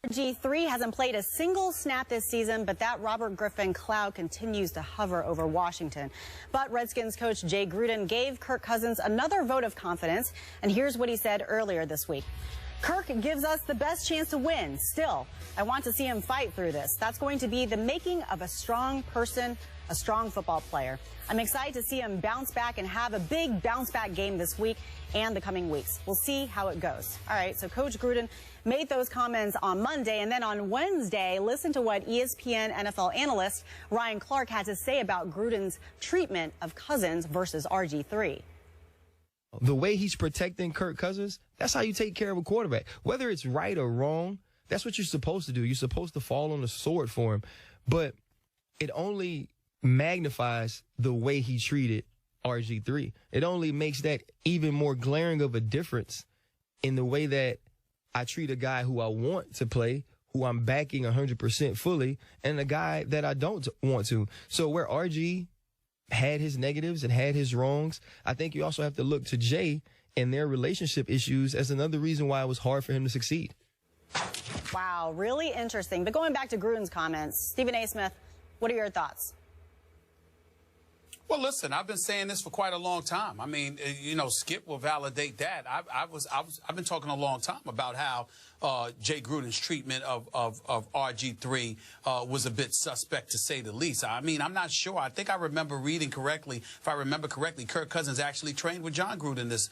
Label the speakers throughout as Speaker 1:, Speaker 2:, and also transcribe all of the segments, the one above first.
Speaker 1: RG3 hasn't played a single snap this season, but that Robert Griffin cloud continues to hover over Washington. But Redskins coach Jay Gruden gave Kirk Cousins another vote of confidence, and here's what he said earlier this week. Kirk gives us the best chance to win. Still, I want to see him fight through this. That's going to be the making of a strong person, a strong football player. I'm excited to see him bounce back and have a big bounce back game this week and the coming weeks. We'll see how it goes. All right, so Coach Gruden made those comments on Monday, and then on Wednesday, listen to what ESPN NFL analyst Ryan Clark had to say about Gruden's treatment of Cousins versus RG3.
Speaker 2: The way he's protecting Kirk Cousins, that's how you take care of a quarterback. Whether it's right or wrong, that's what you're supposed to do. You're supposed to fall on the sword for him. But it only magnifies the way he treated RG3. It only makes that even more glaring of a difference in the way that I treat a guy who I want to play, who I'm backing 100% fully, and a guy that I don't want to. So where RG had his negatives and had his wrongs, I think you also have to look to Jay and their relationship issues as another reason why it was hard for him to succeed.
Speaker 1: Wow, really interesting. But going back to Gruden's comments, Stephen A. Smith, what are your thoughts?
Speaker 3: Well, listen, I've been saying this for quite a long time. I mean, you know, Skip will validate that. I've been talking a long time about how Jay Gruden's treatment of RG3 was a bit suspect, to say the least. I mean, I'm not sure. I think I remember reading correctly. If I remember correctly, Kirk Cousins actually trained with John Gruden this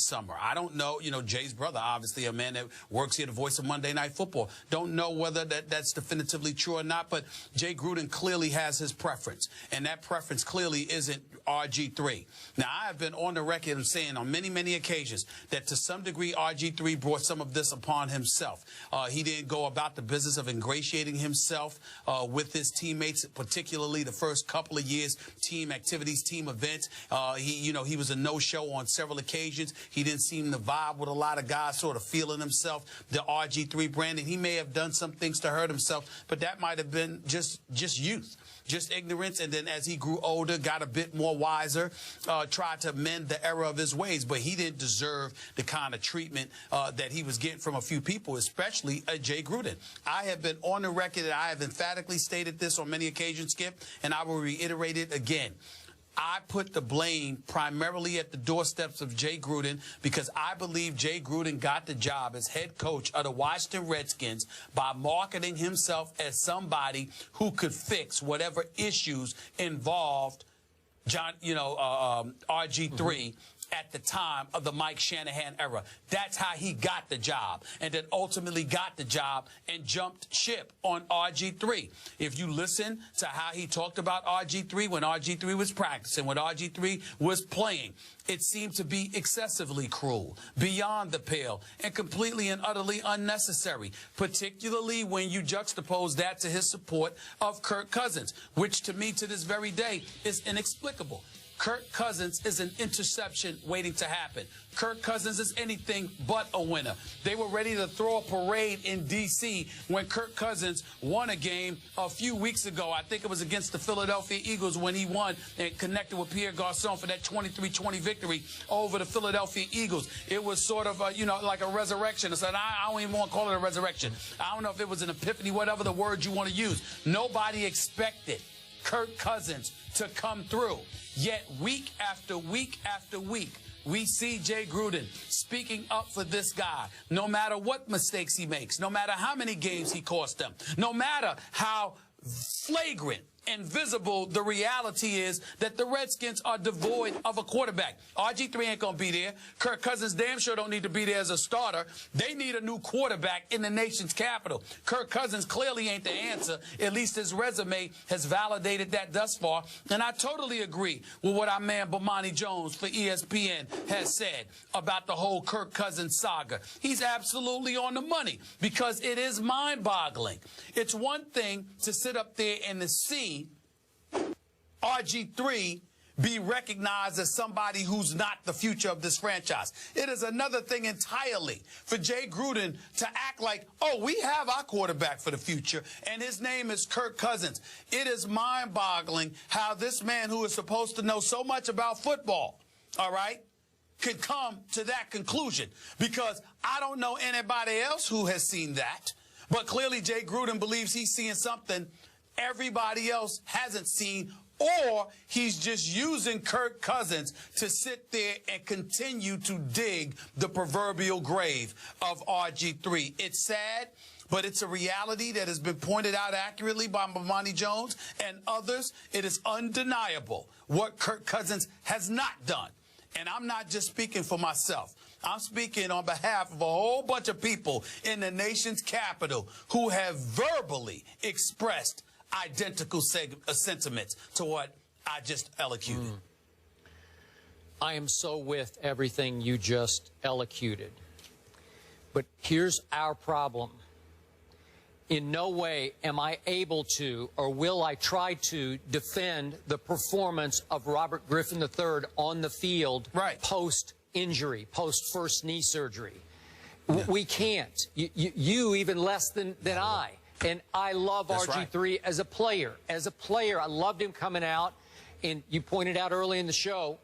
Speaker 3: summer. I don't know. You know, Jay's brother, obviously a man that works here, the voice of Monday Night Football. Don't know whether that's definitively true or not, but Jay Gruden clearly has his preference, and that preference clearly isn't RG3. Now, I have been on the record of saying on many, many occasions that to some degree RG3 brought some of this upon himself. He didn't go about the business of ingratiating himself with his teammates, particularly the first couple of years, team activities, team events. He was a no-show on several occasions. He didn't seem to vibe with a lot of guys, sort of feeling himself, the RG3 brand, and he may have done some things to hurt himself, but that might have been just youth, just ignorance, and then as he grew older, got a bit more wiser, tried to mend the error of his ways, but he didn't deserve the kind of treatment that he was getting from a few people, especially Jay Gruden. I have been on the record, and I have emphatically stated this on many occasions, Skip, and I will reiterate it again. I put the blame primarily at the doorsteps of Jay Gruden because I believe Jay Gruden got the job as head coach of the Washington Redskins by marketing himself as somebody who could fix whatever issues involved RG3 at the time of the Mike Shanahan era. That's how he got the job, and then ultimately got the job and jumped ship on RG3. If you listen to how he talked about RG3 when RG3 was practicing, when RG3 was playing, it seemed to be excessively cruel, beyond the pale, and completely and utterly unnecessary, particularly when you juxtapose that to his support of Kirk Cousins, which to me to this very day is inexplicable. Kirk Cousins is an interception waiting to happen. Kirk Cousins is anything but a winner. They were ready to throw a parade in D.C. when Kirk Cousins won a game a few weeks ago. I think it was against the Philadelphia Eagles when he won and connected with Pierre Garçon for that 23-20 victory over the Philadelphia Eagles. It was sort of, like a resurrection. I don't even want to call it a resurrection. I don't know if it was an epiphany, whatever the word you want to use. Nobody expected Kirk Cousins to come through. Yet week after week after week, we see Jay Gruden speaking up for this guy, no matter what mistakes he makes, no matter how many games he cost them, no matter how flagrant and visible the reality is that the Redskins are devoid of a quarterback. RG3 ain't going to be there. Kirk Cousins damn sure don't need to be there as a starter. They need a new quarterback in the nation's capital. Kirk Cousins clearly ain't the answer. At least his resume has validated that thus far. And I totally agree with what our man Bomani Jones for ESPN has said about the whole Kirk Cousins saga. He's absolutely on the money because it is mind-boggling. It's one thing to sit up there and to see RG3 be recognized as somebody who's not the future of this franchise. It is another thing entirely for Jay Gruden to act like, oh, we have our quarterback for the future, and his name is Kirk Cousins. It is mind-boggling how this man who is supposed to know so much about football, all right, could come to that conclusion, because I don't know anybody else who has seen that. But clearly Jay Gruden believes he's seeing something everybody else hasn't seen, or he's just using Kirk Cousins to sit there and continue to dig the proverbial grave of RG3. It's sad, but it's a reality that has been pointed out accurately by Bomani Jones and others. It is undeniable what Kirk Cousins has not done. And I'm not just speaking for myself. I'm speaking on behalf of a whole bunch of people in the nation's capital who have verbally expressed identical sentiments to what I just elocuted.
Speaker 4: I am so with everything you just elocuted. But here's our problem. In no way am I able to, or will I try to, defend the performance of Robert Griffin III on the field post-injury, post-first knee surgery. We can't. You even less than I. And I love RG3 as a player. As a player, I loved him coming out. And you pointed out early in the show,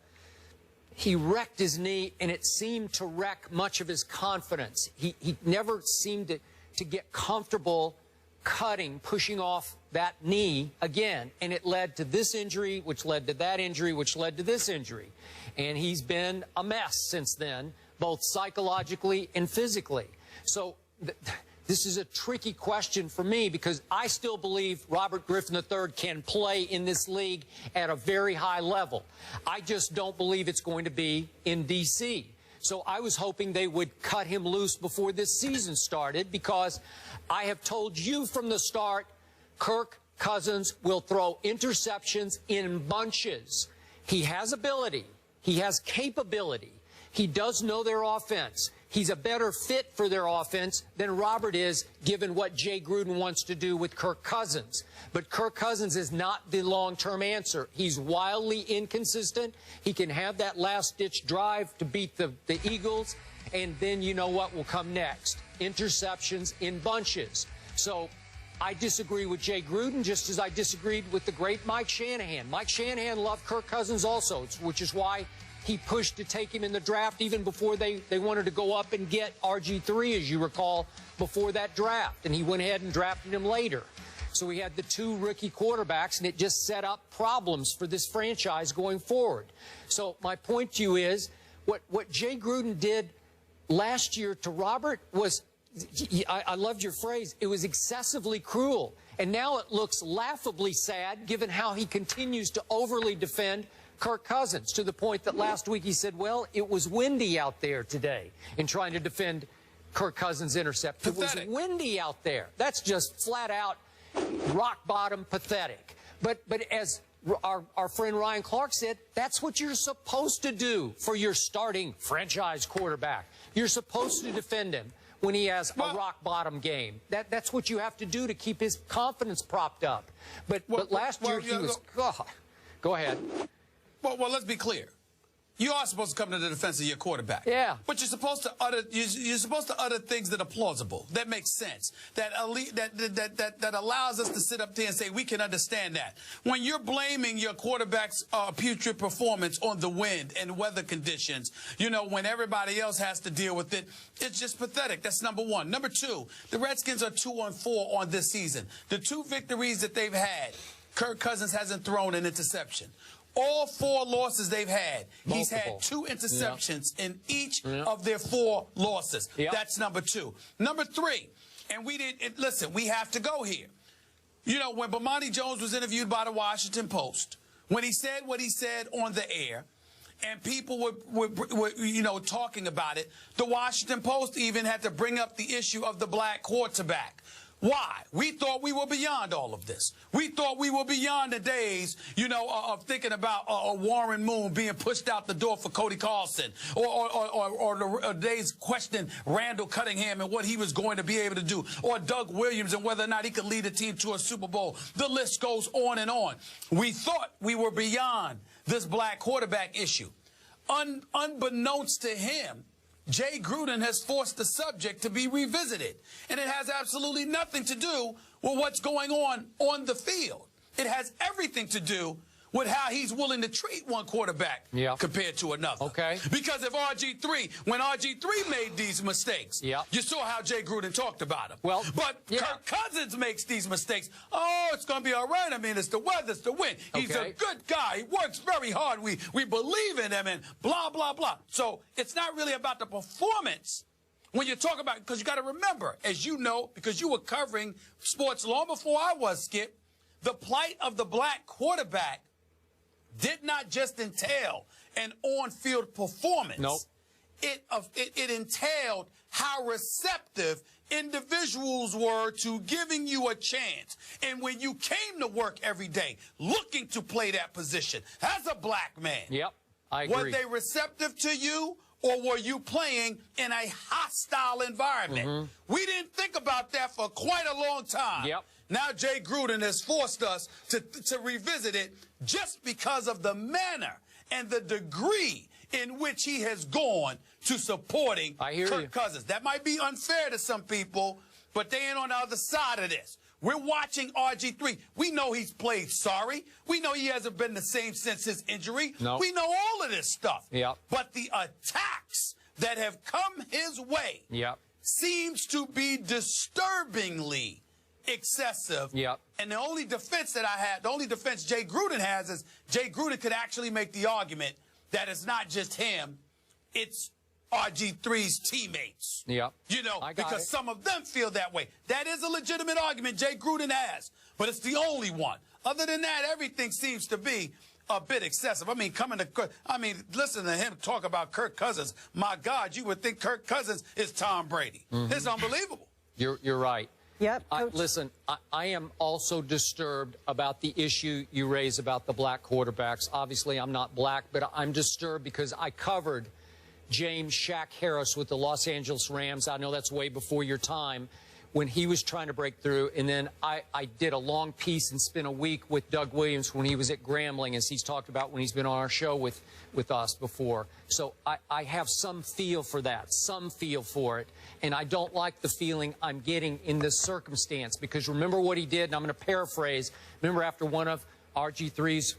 Speaker 4: he wrecked his knee, and it seemed to wreck much of his confidence. He never seemed to get comfortable cutting, pushing off that knee again. And it led to this injury, which led to that injury, which led to this injury. And he's been a mess since then, both psychologically and physically. So this is a tricky question for me because I still believe Robert Griffin III can play in this league at a very high level. I just don't believe it's going to be in D.C. So I was hoping they would cut him loose before this season started because I have told you from the start, Kirk Cousins will throw interceptions in bunches. He has ability. He has capability. He does know their offense. He's a better fit for their offense than Robert is, given what Jay Gruden wants to do with Kirk Cousins. But Kirk Cousins is not the long-term answer. He's wildly inconsistent. He can have that last-ditch drive to beat the Eagles, and then you know what will come next. Interceptions in bunches. So I disagree with Jay Gruden just as I disagreed with the great Mike Shanahan. Mike Shanahan loved Kirk Cousins also, which is why he pushed to take him in the draft even before they wanted to go up and get RG3, as you recall, before that draft. And he went ahead and drafted him later. So we had the two rookie quarterbacks, and it just set up problems for this franchise going forward. So my point to you is what Jay Gruden did last year to Robert was, I loved your phrase, it was excessively cruel. And now it looks laughably sad given how he continues to overly defend Kirk Cousins, to the point that last week he said, well, it was windy out there today in trying to defend Kirk Cousins' interception. It was windy out there. That's just flat out rock bottom pathetic. But as our friend Ryan Clark said, that's what you're supposed to do for your starting franchise quarterback. You're supposed to defend him when he has a rock bottom game. That's what you have to do to keep his confidence propped up. But last year he was, go ahead.
Speaker 3: Well, let's be clear. You are supposed to come to the defense of your quarterback.
Speaker 4: Yeah.
Speaker 3: But you're supposed to utter things that are plausible, that make sense, that allows us to sit up there and say we can understand that. When you're blaming your quarterback's putrid performance on the wind and weather conditions, you know, when everybody else has to deal with it, it's just pathetic. That's number one. Number two, the Redskins are 2-4 on this season. The two victories that they've had, Kirk Cousins hasn't thrown an interception. All 4 losses they've had, he's had 2 interceptions in each of their 4 losses. That's number 2. Number 3, and listen, we have to go here. You know, when Bomani Jones was interviewed by the Washington Post, when he said what he said on the air, and people were you know, talking about it, the Washington Post even had to bring up the issue of the black quarterback. Why? We thought we were beyond all of this. We thought we were beyond the days, you know, of thinking about Warren Moon being pushed out the door for Cody Carlson, or the days questioning Randall Cunningham and what he was going to be able to do, or Doug Williams and whether or not he could lead a team to a Super Bowl. The list goes on and on. We thought we were beyond this black quarterback issue. Unbeknownst to him, Jay Gruden has forced the subject to be revisited. And it has absolutely nothing to do with what's going on the field. It has everything to do with how he's willing to treat one quarterback compared to another.
Speaker 4: Okay.
Speaker 3: Because if when RG3 made these mistakes, you saw how Jay Gruden talked about him.
Speaker 4: Well,
Speaker 3: but Kirk Cousins makes these mistakes. Oh, it's going to be all right. I mean, it's the weather, it's the wind. He's a good guy. He works very hard. We believe in him and blah, blah, blah. So it's not really about the performance. When you talk about, because you got to remember, as you know, because you were covering sports long before I was, Skip, the plight of the black quarterback did not just entail an on-field performance.
Speaker 4: Nope.
Speaker 3: It entailed how receptive individuals were to giving you a chance. And when you came to work every day looking to play that position as a black man,
Speaker 4: I agree.
Speaker 3: were they receptive to you? Or were you playing in a hostile environment? We didn't think about that for quite a long time. Now Jay Gruden has forced us to revisit it just because of the manner and the degree in which he has gone to supporting Kirk Cousins. That might be unfair to some people, but they ain't on the other side of this. We're watching RG3. We know he's played sorry. We know he hasn't been the same since his injury. We know all of this stuff. But the attacks that have come his way seems to be disturbingly excessive. And the only defense that I had, the only defense Jay Gruden has is Jay Gruden could actually make the argument that it's not just him, it's RG3's teammates. You know, because some of them feel that way. That is a legitimate argument Jay Gruden has, but it's the only one. Other than that, everything seems to be a bit excessive. I mean, listen to him talk about Kirk Cousins. My God, you would think Kirk Cousins is Tom Brady. It's unbelievable.
Speaker 4: You're right.
Speaker 1: Listen,
Speaker 4: I am also disturbed about the issue you raise about the black quarterbacks. Obviously, I'm not black, but I'm disturbed because I covered James Shaq Harris with the Los Angeles Rams. I know that's way before your time, when he was trying to break through. And then I did a long piece and spent a week with Doug Williams when he was at Grambling, as he's talked about when he's been on our show with us before. So I have some feel for that, some feel for it. And I don't like the feeling I'm getting in this circumstance, because remember what he did, and I'm going to paraphrase. Remember after one of RG3's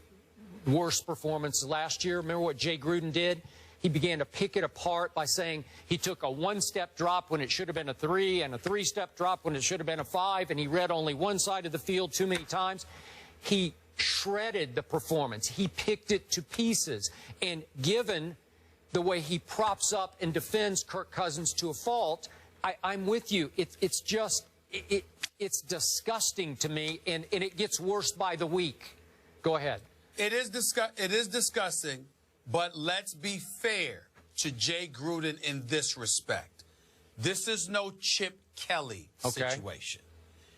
Speaker 4: worst performances last year, remember what Jay Gruden did? He began to pick it apart by saying he took a one-step drop when it should have been a 3 and a 3-step drop when it should have been a 5, and he read only one side of the field too many times. He shredded the performance. He picked it to pieces. And given the way he props up and defends Kirk Cousins to a fault, I'm with you. It's just, it's disgusting to me, and it gets worse by the week. Go ahead.
Speaker 3: It is disgusting. But let's be fair to Jay Gruden in this respect. This is no Chip Kelly situation.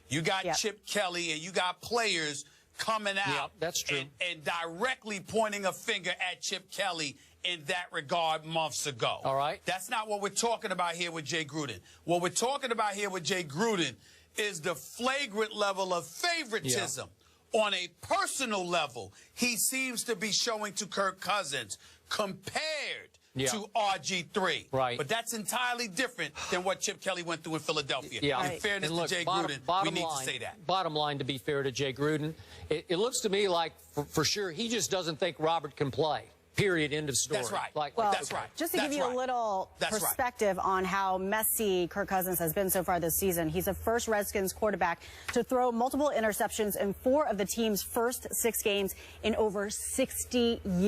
Speaker 3: You got Chip Kelly and you got players coming out
Speaker 4: that's true.
Speaker 3: And directly pointing a finger at Chip Kelly in that regard months ago.
Speaker 4: All right.
Speaker 3: That's not what we're talking about here with Jay Gruden. What we're talking about here with Jay Gruden is the flagrant level of favoritism. On a personal level, he seems to be showing to Kirk Cousins compared to RG3.
Speaker 4: Right.
Speaker 3: But that's entirely different than what Chip Kelly went through in Philadelphia. In fairness to Jay Gruden, we need to say that.
Speaker 4: Bottom line, to be fair to Jay Gruden, it looks to me like, for sure, he just doesn't think Robert can play. Period. End of story.
Speaker 3: That's right.
Speaker 1: That's right. Just to give you a little perspective on how messy Kirk Cousins has been so far this season, he's the first Redskins quarterback to throw multiple interceptions in 4 of the team's first 6 games in over 60 years.